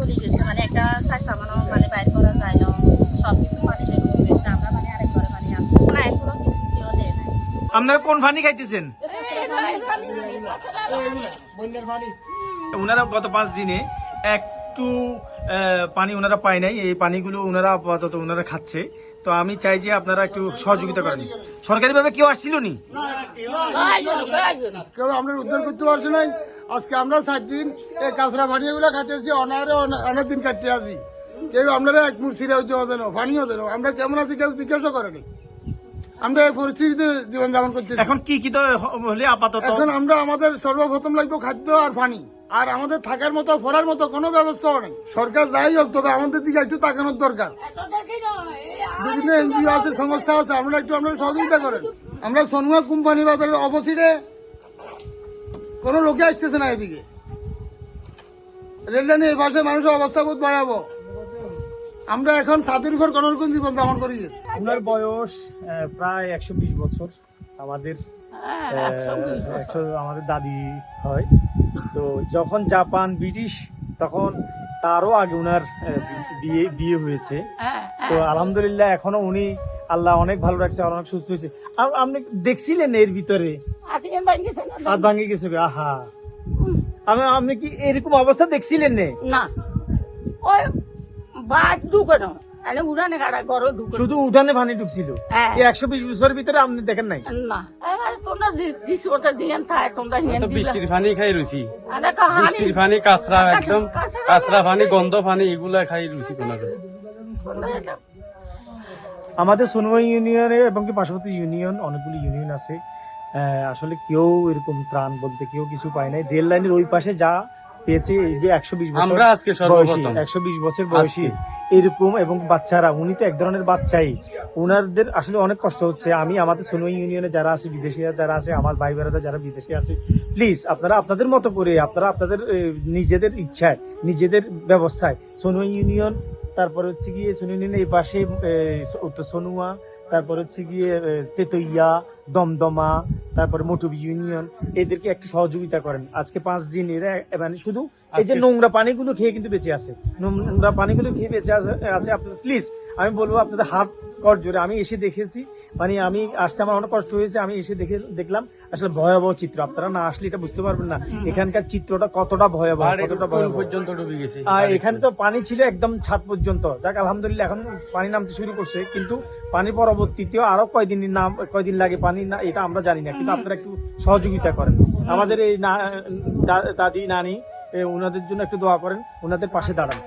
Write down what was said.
চলে গেছে, মানে একটা সাইজ সামানো মানে বাইর করা যায় না, সবকিছু পানি ঢুকে গেছে। আমরা মানে আরেক ঘরে পানি আছে না, এখনো কিছু কেউ দেয় নাই। আপনারা কোন পানি খাইতেছেন? ওনারা গত 5 দিনে একটু পানি ওনারা পায় নাই, এই পানিগুলো ওনারা আপাতত ওনারা খাচ্ছে। তো আমি চাই যে আপনারা একটু সহযোগিতা করেন। সরকারি ভাবে কেউ আসছিল নি? কেউ আমরা উদ্ধার করতে পারছি নাই। আজকে আমরা 7 দিন এই কাঁচরা পানিয়ে গুলা খাইতেছি, অনারে অনেক দিন কাটতে আছি। কেউ আপনারা এক মুঠ সিরে দেন, পানিও দেন। আমরা কেমন আছি কেউ জিজ্ঞাসা করেনি। আমরা এই পরিস্থিতিতে জীবনযাপন করতেছি। এখন কি কি তো হলে আপাতত এখন আমরা আমাদের সর্বপ্রথম লাগবে খাদ্য আর পানি, আর আমাদের থাকার মতো পড়ার মতো কোনো ব্যবস্থাও নেই। সরকার যাই হোক, তবে আমাদের দিকে একটু তাকানোর দরকার। বিভিন্ন এনজিও আছে, সংস্থা আছে, আমরা একটু আপনারা সহযোগিতা করেন। আমরা সনুয়া কোম্পানি বাজারের অপোজিটে কোনো লোকে আসতেছে না এদিকে। রেললাইনে এই পাশে মানুষের অবস্থা বহুত ভয়াবহ। আমরা এখন ছাদের উপর কোন রকম জীবন যাপন করি। ওনার বয়স প্রায় 120 বছর। আমাদের আমাদের দাদি হয়। তো যখন জাপান ব্রিটিশ, তখন তারও আগে ওনার বিয়ে হয়েছে। তো আলহামদুলিল্লাহ এখনো উনি আল্লাহ অনেক ভালো রাখছে, অনেক সুস্থ হয়েছে। আপনি দেখছিলেন এর ভিতরে হাত ভাঙে গেছে? আহা, আপনি কি এরকম অবস্থা দেখছিলেন? না, ওই বাদ ঢুকে না, উড়ানে গাড়া ঘরে ঢুকে শুধু উঠানে পানি ঢুকছিল। এই 120 বছরের ভিতরে আপনি দেখেন নাই? না, তোমরা ওটা দিয়েন থাই, তোমরা বৃষ্টির পানি খাই রুচি, বৃষ্টির পানি কাঁচরা, একদম কাঁচরা পানি, গন্ধ পানি, এগুলা খাই রুচি কোনো। আমাদের সোনুয়া ইউনিয়নে এবং কি পার্শ্ববর্তী ইউনিয়ন, অনেকগুলি ইউনিয়ন আছে, আসলে কেউ এরকম ত্রাণ বলতে কেউ কিছু পায় নাই। রেল লাইনের ওই পাশে যা পেয়েছে, এই যে 120 বছর আমরা আজকে সর্বপ্রথম 120 বছর বয়সী এরকম, এবং বাচ্চারা, উনি তো এক ধরনের বাচ্চাই, ওনাদের আসলে অনেক কষ্ট হচ্ছে। আমি আমাদের সোনুয়া ইউনিয়নে যারা আছে, বিদেশিরা যারা আছে, আমার ভাই বোনেরা যারা বিদেশে আছে, প্লিজ আপনারা আপনাদের মতো করে, আপনারা আপনাদের নিজেদের ইচ্ছায়, নিজেদের ব্যবস্থায় সোনুয়া ইউনিয়ন, তারপরে হচ্ছে গিয়ে সোনুয়া ইউনিয়নের এই পাশে উত্তর সোনুয়া, তারপরে হচ্ছে গিয়ে তেতইয়া, দমদমা, তারপরে মোটুবি ইউনিয়ন, এদেরকে একটু সহযোগিতা করেন। আজকে 5 দিন এরা মানে শুধু এই যে নোংরা পানিগুলো খেয়ে কিন্তু বেঁচে আছে, নোংরা পানিগুলো খেয়ে বেঁচে আছে। আপনারা প্লিজ, আমি বলবো আপনাদের হাত কর জোরে। আমি এসে দেখেছি, মানে আমি আসতে আমার অনেক কষ্ট হয়েছে। আমি এসে দেখলাম আসলে ভয়াবহ চিত্র। আপনারা না আসলে এটা বুঝতে পারবেন না এখানকার চিত্রটা কতটা ভয়াবহ, কতটা ভয়াবহ। পর্যন্ত ডুবে গেছে, আর এখানে তো পানি ছিল একদম ছাদ পর্যন্ত। যাক আলহামদুলিল্লাহ এখন পানি নামতে শুরু করছে, কিন্তু পানি পরবর্তীতেও আরো কয়দিন লাগে পানি না, এটা আমরা জানি না। কিন্তু আপনারা একটু সহযোগিতা করেন। আমাদের এই দাদি নানি, ওনাদের জন্য একটু দোয়া করেন, ওনাদের পাশে দাঁড়ান।